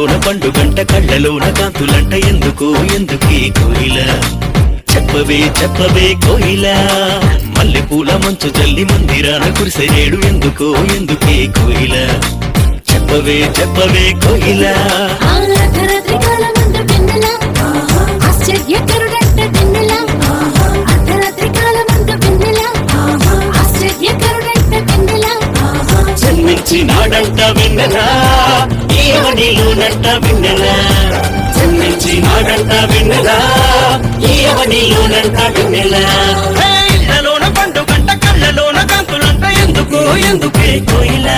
ఇంతలోన పండుగంట కళ్ళలోన కాంతులంట ఎందుకు ఎందుకే కోయిల చెప్పవే చెప్పవే కోయిల మల్లెపూల మంచు జల్లి మందిరాన కురిసేడు ఎందుకో ఎందుకే కోయిల చెప్పవే చెప్పవే కోయిల జన్మించినాడంట వెన్నెలా ఈవనిలోనంట వెన్నెలా జన్మించినాడంట వెన్నెలా ఈవనిలోనంట వెన్నెలా ఇళ్ళలోన పండుగంట కళ్ళలోన కాంతులంట ఎందుకో ఎందుకే కోయిల